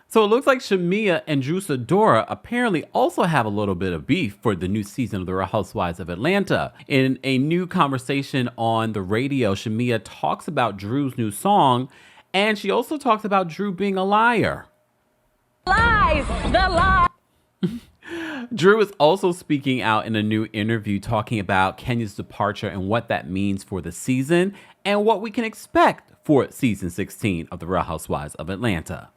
So it looks like Shamea and Drew Sidora apparently also have a little bit of beef for the new season of The Real Housewives of Atlanta. In a new conversation on the radio, Shamea talks about Drew's new song, and she also talks about Drew being a liar. Lies! The lie! Drew is also speaking out in a new interview talking about Kenya's departure and what that means for the season and what we can expect for season 16 of The Real Housewives of Atlanta.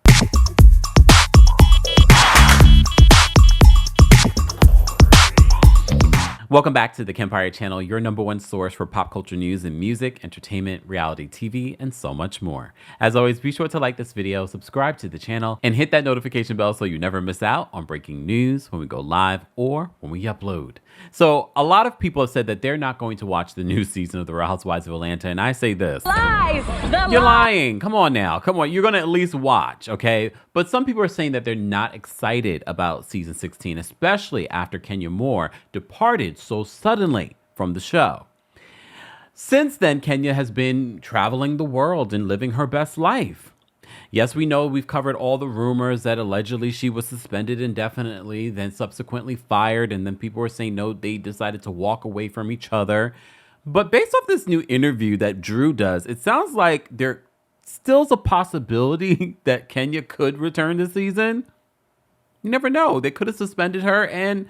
Welcome back to the Kempire channel, your number one source for pop culture news and music, entertainment, reality TV, and so much more. As always, be sure to like this video, subscribe to the channel, and hit that notification bell so you never miss out on breaking news when we go live or when we upload. So a lot of people have said that they're not going to watch the new season of The Real Housewives of Atlanta, and I say this. Lies! You're lying. Come on now. Come on. You're going to at least watch, okay? But some people are saying that they're not excited about season 16, especially after Kenya Moore departed so suddenly from the show. Since then, Kenya has been traveling the world and living her best life. Yes, we know we've covered all the rumors that allegedly she was suspended indefinitely, then subsequently fired, and then people were saying no, they decided to walk away from each other. But based off this new interview that Drew does, it sounds like there still's a possibility that Kenya could return this season. You never know. They could have suspended her and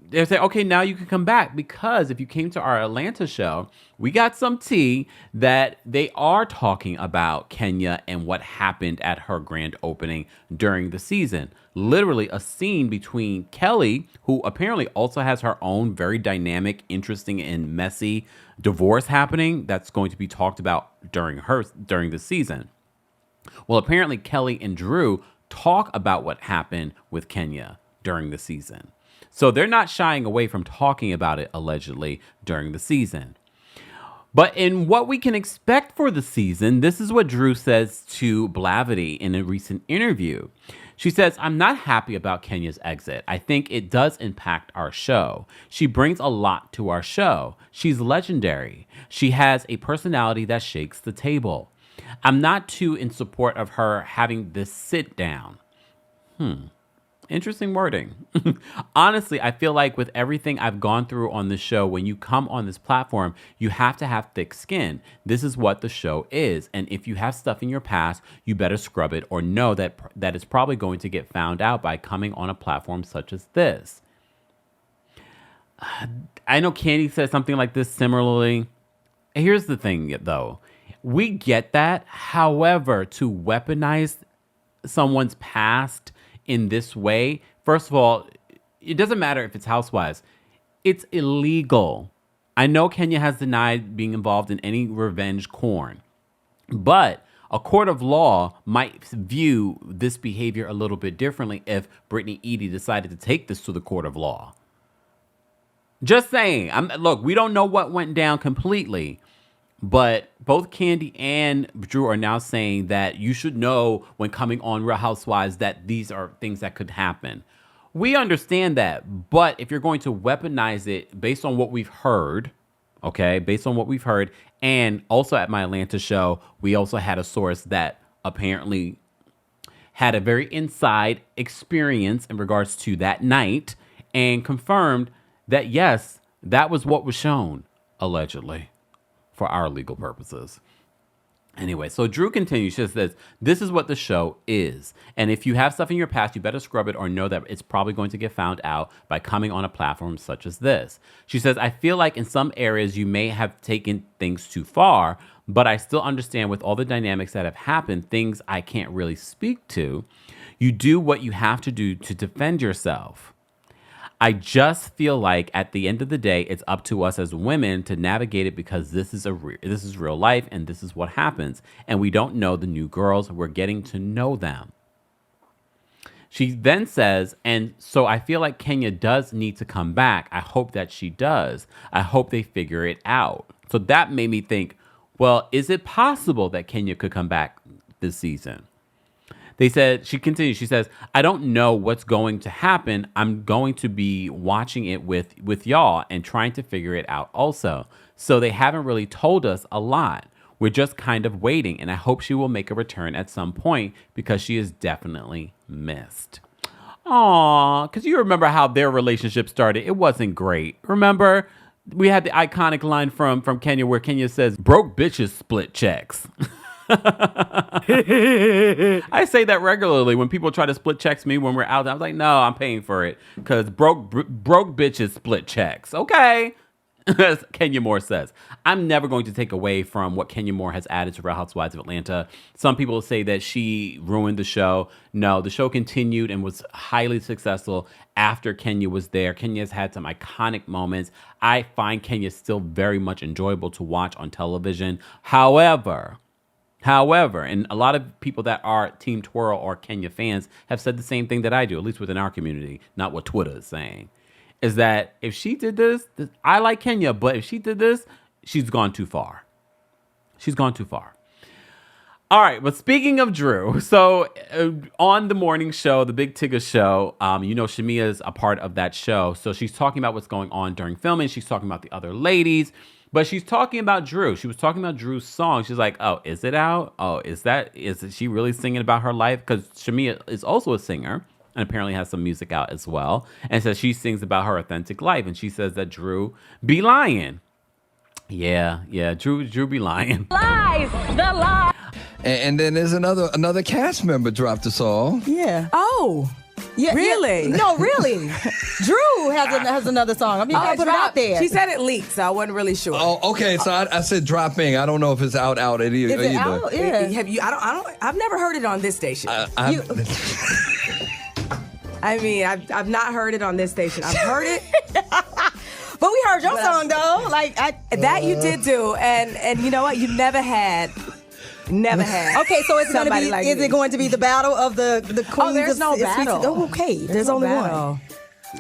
they say, okay, now you can come back. Because if you came to our Atlanta show, we got some tea that they are talking about Kenya and what happened at her grand opening during the season. Literally a scene between Kelly, who apparently also has her own very dynamic, interesting, and messy divorce happening that's going to be talked about during the season. Well, apparently Kelly and Drew talk about what happened with Kenya during the season. So they're not shying away from talking about it allegedly during the season. But in what we can expect for the season, this is what Drew says to Blavity in a recent interview. She says, I'm not happy about Kenya's exit. I think it does impact our show. She brings a lot to our show. She's legendary. She has a personality that shakes the table. I'm not too in support of her having this sit down. Interesting wording. Honestly, I feel like with everything I've gone through on this show, when you come on this platform, you have to have thick skin. This is what the show is. And if you have stuff in your past, you better scrub it or know that it's probably going to get found out by coming on a platform such as this. I know Candy said something like this similarly. Here's the thing, though. We get that. However, to weaponize someone's past in this way, first of all, it doesn't matter if it's Housewives. It's illegal. I know Kenya has denied being involved in any revenge porn, but a court of law might view this behavior a little bit differently if Brittany Edie decided to take this to the court of law. Just saying. Look, we don't know what went down completely, but both Candy and Drew are now saying that you should know when coming on Real Housewives that these are things that could happen. We understand that, but if you're going to weaponize it based on what we've heard, okay, based on what we've heard, and also at my Atlanta show, we also had a source that apparently had a very inside experience in regards to that night and confirmed that, yes, that was what was shown, allegedly, for our legal purposes. Anyway, so Drew continues. She says, this is what the show is. And if you have stuff in your past, you better scrub it or know that it's probably going to get found out by coming on a platform such as this. She says, I feel like in some areas you may have taken things too far, but I still understand with all the dynamics that have happened, things I can't really speak to. You do what you have to do to defend yourself. I just feel like at the end of the day, it's up to us as women to navigate it because this is real life and this is what happens. And we don't know the new girls. We're getting to know them. She then says, and so I feel like Kenya does need to come back. I hope that she does. I hope they figure it out. So that made me think, well, is it possible that Kenya could come back this season? They said, she continues, she says, I don't know what's going to happen. I'm going to be watching it with y'all and trying to figure it out also. So they haven't really told us a lot. We're just kind of waiting, and I hope she will make a return at some point because she is definitely missed. Aw, because you remember how their relationship started. It wasn't great. Remember, we had the iconic line from Kenya where Kenya says, broke bitches split checks. I say that regularly when people try to split checks me when we're out. I'm like, no, I'm paying for it because broke bitches split checks. Okay. As Kenya Moore says, I'm never going to take away from what Kenya Moore has added to Real Housewives of Atlanta. Some people say that she ruined the show. No, the show continued and was highly successful after Kenya was there. Kenya's had some iconic moments. I find Kenya still very much enjoyable to watch on television. However, and a lot of people that are Team Twirl or Kenya fans have said the same thing that I do, at least within our community, not what Twitter is saying, is that if she did this, I like Kenya, but if she did this, she's gone too far. She's gone too far. All right, but speaking of Drew, so on the morning show, the Big Tigger show, Shamea is a part of that show. So she's talking about what's going on during filming. She's talking about the other ladies, but she's talking about Drew. She was talking about Drew's song. She's like, oh, is it out? Oh, is she really singing about her life? Because Shamea is also a singer and apparently has some music out as well. And so she sings about her authentic life. And she says that Drew be lying. Yeah, Drew be lying. Lies, the lie. And then there's another cast member dropped a song. Yeah. Oh. Yeah, really? Yeah. No, really. Drew has another song. I mean, you gotta put it out there. She said it leaked, so I wasn't really sure. Oh, okay. So I said dropping. I don't know if it's out either. Is it out? Yeah. Have you? I've never heard it on this station. I've not heard it on this station. I've heard it. But we heard your song though. That you did do, and you know what? You never had. Okay, so it's gonna be. Is it going to be the battle of the queens? Oh, there's no battle. Oh, okay. There's only one.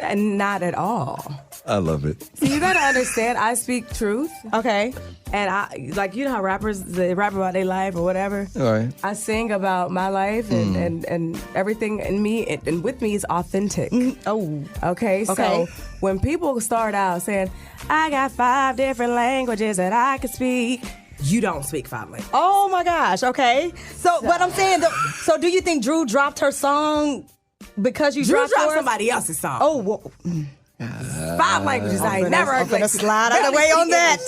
And not at all. I love it. See, you gotta understand. I speak truth. Okay. And I how rappers they rap about their life or whatever. All right. I sing about my life and everything in me and with me is authentic. Oh. Okay. So when people start out saying, I got 5 different languages that I can speak. You don't speak 5 languages. Oh my gosh. Okay. So but I'm saying, so do you think Drew dropped her song because you dropped somebody else's song? Oh, well, 5 languages. I ain't never heard. I'm gonna slide out of the way on that.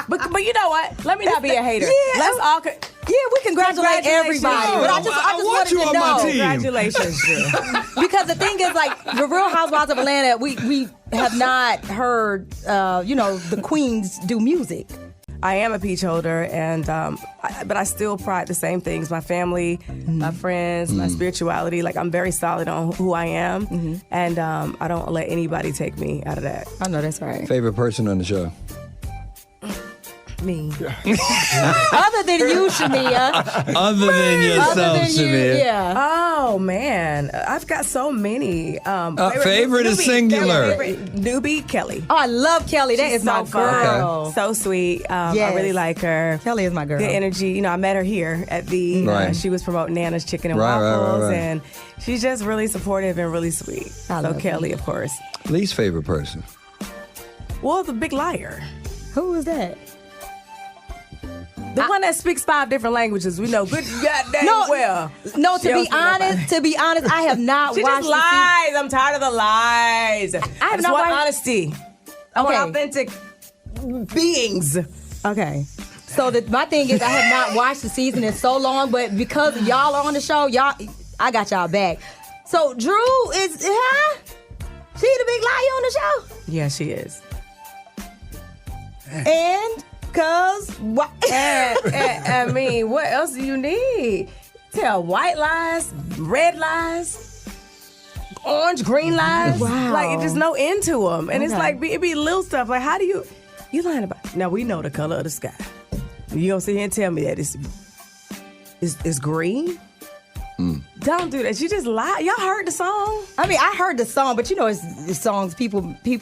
But you know what? Let me not be a hater. Yeah. Let's all. We congratulate everybody. But I just wanted to know. Congratulations, Drew. Because the thing is, like, the Real Housewives of Atlanta, we have not heard, the queens do music. I am a peach holder, and but I still pride the same things: my family, my friends, my spirituality. Like, I'm very solid on who I am, and I don't let anybody take me out of that. I know that's right. Favorite person on the show? Me. Other than you, Shamea. Other than yourself, Shamea. Yeah. Oh man, I've got so many. Favorite is singular. Newbie Kelly. Oh, I love Kelly. That is my so girl. So sweet. I really like her. Kelly is my girl. Good energy. I met her here at the. Right. She was promoting Nana's Chicken and Right, Waffles, right. and she's just really supportive and really sweet. So Kelly, of course. Least favorite person? Well, the big liar. Who is that? The one that speaks 5 different languages, we know good goddamn well. No, to be honest, I have not she watched just lies. I'm tired of the lies. I have not want watched honesty. I want authentic beings. Okay. So my thing is, I have not watched the season in so long, but because y'all are on the show, I got y'all back. So Drew is, she the big liar on the show? Yeah, she is. And cause what? I mean, what else do you need? Tell white lies, red lies, orange, green lies. Wow. Like, there's no end to them. And it's like, it be little stuff. Like, how do you lying about? Now, we know the color of the sky. You gonna sit here and tell me that it's green? Don't do that. She just lied. Y'all heard the song? I mean, I heard the song, but it's songs people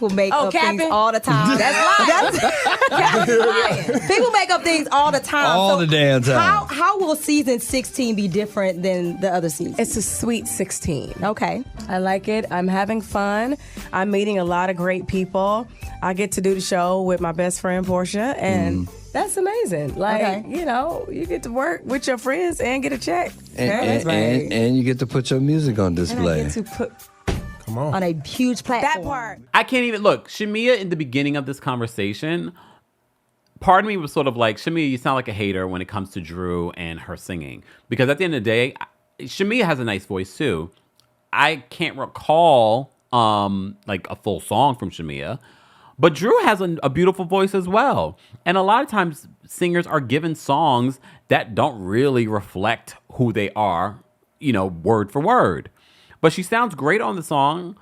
make up things all the time. That's lying. People make up things all the time. All the damn time. How will season 16 be different than the other seasons? It's a sweet 16. Okay. I like it. I'm having fun. I'm meeting a lot of great people. I get to do the show with my best friend, Porsha, and That's amazing. Like, Okay. you know, you get to work with your friends and get a check. And you get to put your music on And I display. get to put Come on. On a huge platform. that part. I can't even look. Shamea, in the beginning of this conversation, part of me was sort of like, Shamea, you sound like a hater when it comes to Drew and her singing. Because at the end of the day, Shamea has a nice voice too. I can't recall like a full song from Shamea. But Drew has a beautiful voice as well. And a lot of times singers are given songs that don't really reflect who they are, you know, word for word. But she sounds great on the song.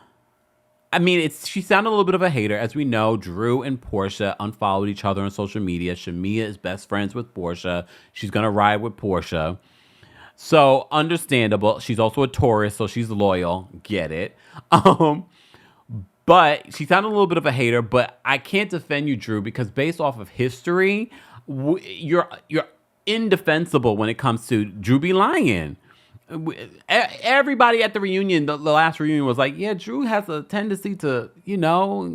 I mean, she sounded a little bit of a hater. As we know, Drew and Porsha unfollowed each other on social media. Shamea is best friends with Porsha. She's going to ride with Porsha. So understandable. She's also a Taurus, so she's loyal. Get it. But she sounded a little bit of a hater, but I can't defend you, Drew, because based off of history, you're indefensible when it comes to Drew be lying. Everybody at the reunion, the last reunion, was like, yeah, Drew has a tendency to, you know.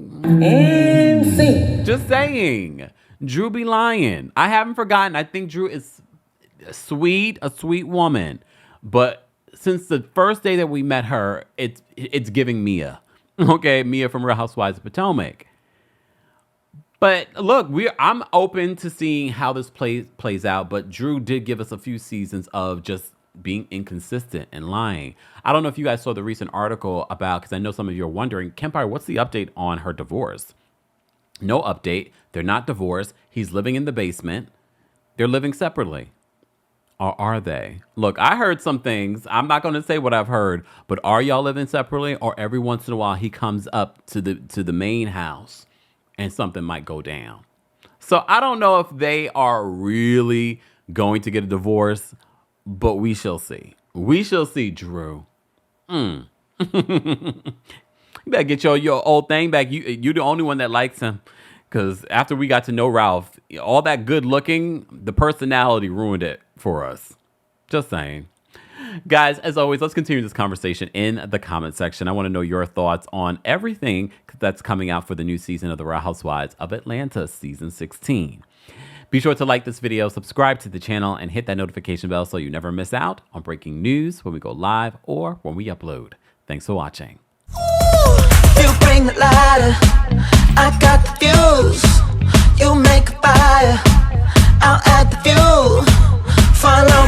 Just saying. Drew be lying. I haven't forgotten. I think Drew is a sweet woman. But since the first day that we met her, it's giving Mia. Okay, Mia from Real Housewives of Potomac. But look, I'm open to seeing how this plays out. But Drew did give us a few seasons of just being inconsistent and lying. I don't know if you guys saw the recent article about, because I know some of you are wondering, Kempire, what's the update on her divorce? No update. They're not divorced. He's living in the basement. They're living separately. Or are they? Look, I heard some things. I'm not going to say what I've heard, but are y'all living separately? Or every once in a while he comes up to the main house and something might go down. So I don't know if they are really going to get a divorce, but we shall see. We shall see, Drew. You better get your old thing back. You're the only one that likes him. Because after we got to know Ralph, all that good looking, the personality ruined it for us. Just saying. Guys, as always, let's continue this conversation in the comment section. I want to know your thoughts on everything that's coming out for the new season of The Real Housewives of Atlanta, season 16. Be sure to like this video, subscribe to the channel, and hit that notification bell so you never miss out on breaking news when we go live or when we upload. Thanks for watching. You bring the lighter, I got the fuse. You make a fire, I'll add the fuel. Follow